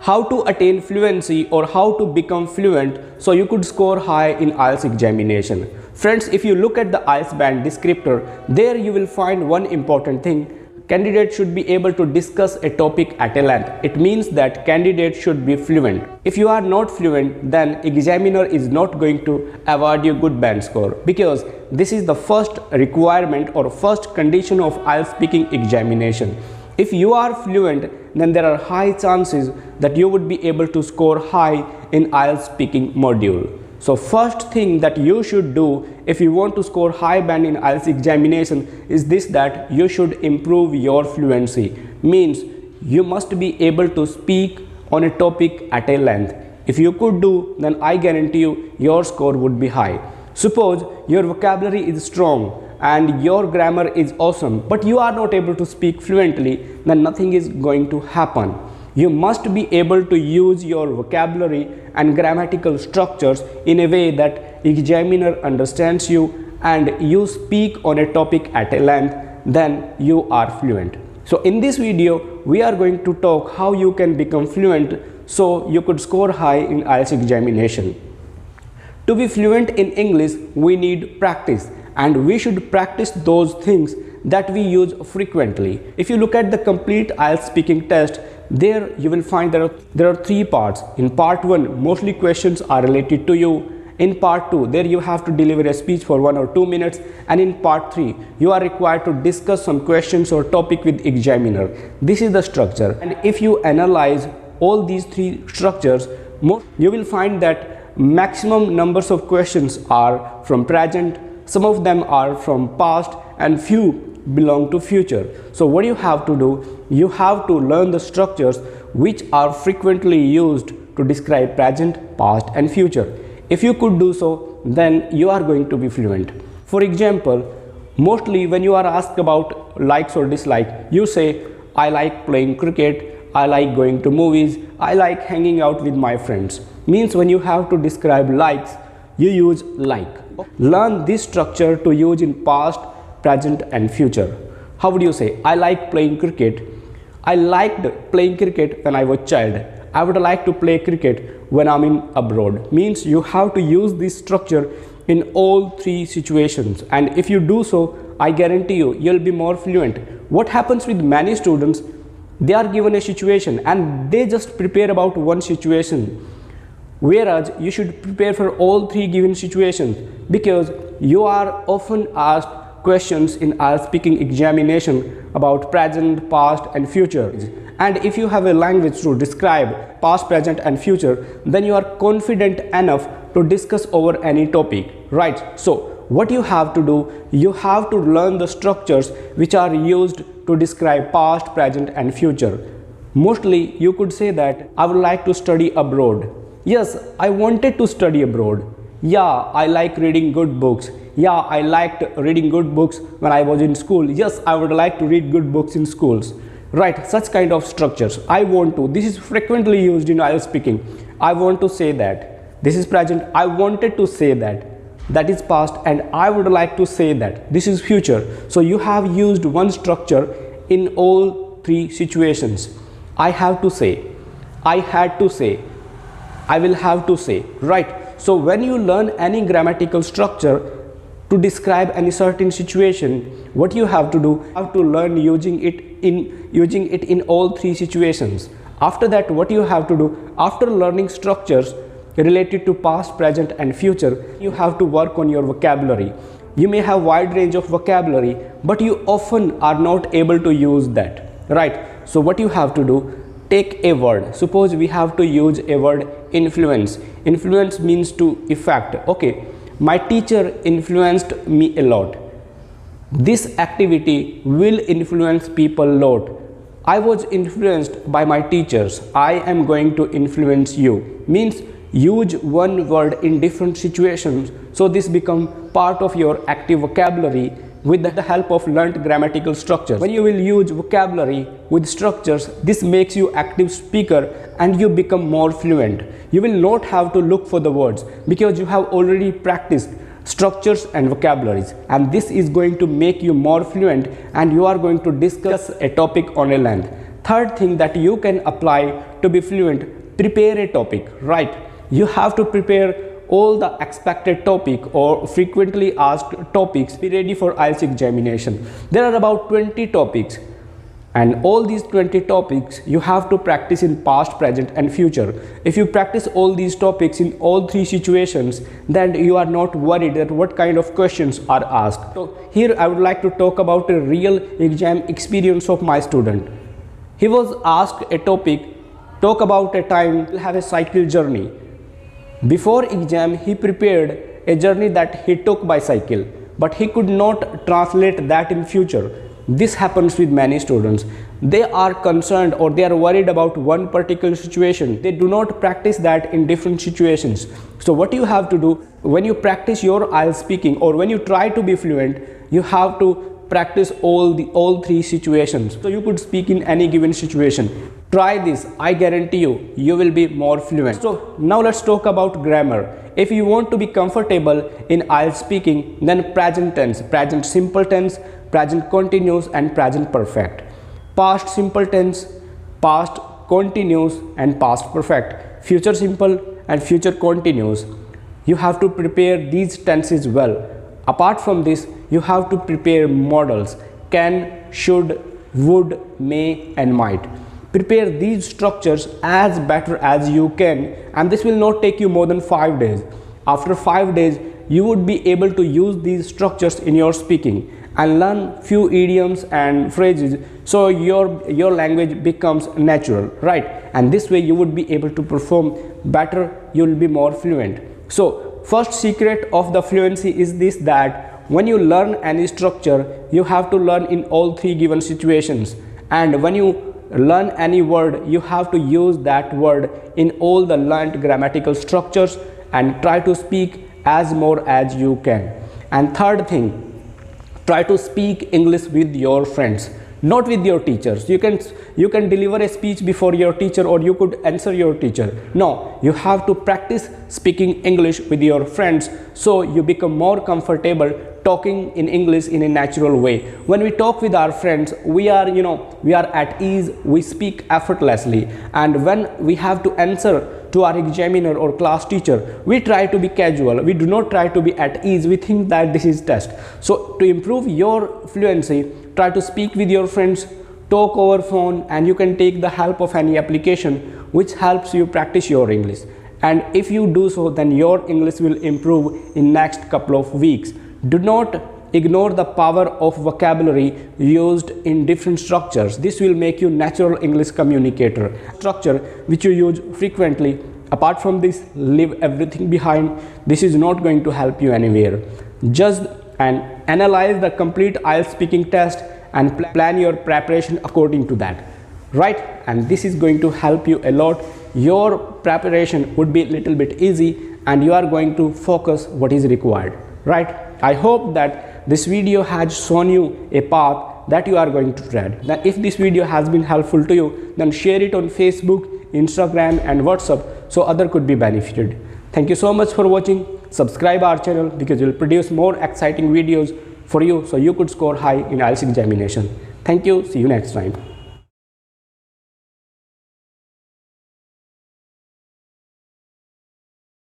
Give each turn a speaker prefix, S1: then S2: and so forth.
S1: How to attain fluency or how to become fluent so you could score high in IELTS examination. Friends, if you look at the IELTS band descriptor, there you will find one important thing. Candidate should be able to discuss a topic at a length. It means that candidate should be fluent. If you are not fluent, then examiner is not going to award you good band score, because this is the first requirement or first condition of IELTS speaking examination. If you are fluent, then there are high chances that you would be able to score high in IELTS speaking module. So first thing that you should do if you want to score high band in IELTS examination is this, that you should improve your fluency. Means you must be able to speak on a topic at a length. If you could do, then I guarantee you your score would be high. Suppose your vocabulary is strong and your grammar is awesome, but you are not able to speak fluently, then nothing is going to happen. You must be able to use your vocabulary and grammatical structures in a way that examiner understands you and you speak on a topic at a length, then you are fluent. So in this video, we are going to talk how you can become fluent so you could score high in IELTS examination. To be fluent in English, we need practice, and we should practice those things that we use frequently. If you look at the complete IELTS speaking test, there you will find there are three parts. In part 1, mostly questions are related to you. In part 2, there you have to deliver a speech for 1 or 2 minutes, and in part 3, you are required to discuss some questions or topic with examiner. This is the structure, and if you analyze all these three structures, you will find that maximum numbers of questions are from present, some of them are from past, and few belong to future. So what you have to do, you have to learn the structures which are frequently used to describe present, past and future. If you could do so, then you are going to be fluent. For example, mostly when you are asked about likes or dislike, you say, I like playing cricket, I like going to movies, I like hanging out with my friends. Means when you have to describe likes, you use like. Learn this structure to use in past, present and future. How would you say, I like playing cricket? I liked playing cricket when I was a child. I would like to play cricket when I'm in abroad. Means you have to use this structure in all three situations, and if you do so, I guarantee you, you'll be more fluent. What happens with many students, they are given a situation and they just prepare about one situation, whereas you should prepare for all three given situations, because you are often asked questions in IELTS speaking examination about present, past and future. And if you have a language to describe past, present and future, then you are confident enough to discuss over any topic, right? So what you have to do, you have to learn the structures which are used to describe past, present and future. Mostly you could say that I would like to study abroad. Yes, I wanted to study abroad. Yeah, I like reading good books. Yeah, I liked reading good books when I was in school. Yes, I would like to read good books in schools. Right, such kind of structures. I want to. This is frequently used in IELTS speaking. I want to say that. This is present. I wanted to say that. That is past, and I would like to say that. This is future. So you have used one structure in all three situations. I have to say. I had to say. I will have to say. Right. So when you learn any grammatical structure to describe any certain situation, what you have to do, you have to learn using it in all three situations. After that, what you have to do, after learning structures related to past, present and future, you have to work on your vocabulary. You may have wide range of vocabulary, but you often are not able to use that, right? So what you have to do, take a word. Suppose we have to use a word influence. Influence means to affect. Okay, my teacher influenced me a lot. This activity will influence people a lot. I was influenced by my teachers. I am going to influence you. Means use one word in different situations, so this become part of your active vocabulary with the help of learnt grammatical structures. When you will use vocabulary with structures, this makes you active speaker and you become more fluent. You will not have to look for the words because you have already practiced structures and vocabularies, and this is going to make you more fluent and you are going to discuss a topic on a length. third thing that you can apply to be fluent, prepare a topic, right? You have to prepare all the expected topic or frequently asked topics. Be ready for IELTS examination. There are about 20 topics, and all these 20 topics you have to practice in past, present and future. If you practice all these topics in all three situations, then you are not worried that what kind of questions are asked. So here I would like to talk about a real exam experience of my student. He was asked a topic, talk about a time to have a cycle journey. Before exam he prepared a journey that he took by cycle, but he could not translate that in future. This happens with many students. They are concerned or they are worried about one particular situation. They do not practice that in different situations. So what you have to do when you practice your IELTS speaking or when you try to be fluent, you have to practice all three situations. So you could speak in any given situation. Try this. I guarantee you will be more fluent. So now let's talk about grammar. If you want to be comfortable in IELTS speaking, then present tense, present simple tense, present continuous and present perfect. Past simple tense, past continuous and past perfect. Future simple and future continuous. You have to prepare these tenses well. Apart from this, you have to prepare modals: can, should, would, may and might. Prepare these structures as better as you can, and this will not take you more than 5 days. After 5 days, you would be able to use these structures in your speaking and learn few idioms and phrases, so your language becomes natural, right? And this way you would be able to perform better. You will be more fluent. So first secret of the fluency is this, that when you learn any structure, you have to learn in all three given situations, and when you learn any word, you have to use that word in all the learned grammatical structures and try to speak as more as you can. And third thing, try to speak English with your friends, not with your teachers. You can deliver a speech before your teacher, or you could answer your teacher. No, you have to practice speaking English with your friends, so you become more comfortable talking in English in a natural way. When we talk with our friends, we are at ease, we speak effortlessly, and when we have to answer to our examiner or class teacher, we try to be casual. We do not try to be at ease. We think that this is test. So to improve your fluency, try to speak with your friends, talk over phone, and you can take the help of any application which helps you practice your English. And if you do so, then your English will improve in next couple of weeks. Do not ignore the power of vocabulary used in different structures. This will make you natural English communicator. Structure which you use frequently. Apart from this, leave everything behind. This is not going to help you anywhere. Just analyze the complete IELTS speaking test and plan your preparation according to that, right? And this is going to help you a lot. Your preparation would be a little bit easy, and you are going to focus what is required, right? I hope that this video has shown you a path that you are going to tread. Now, if this video has been helpful to you, then share it on Facebook, Instagram and WhatsApp so other could be benefited. Thank you so much for watching. Subscribe our channel because we'll produce more exciting videos for you so you could score high in IELTS examination. Thank you. See you next time.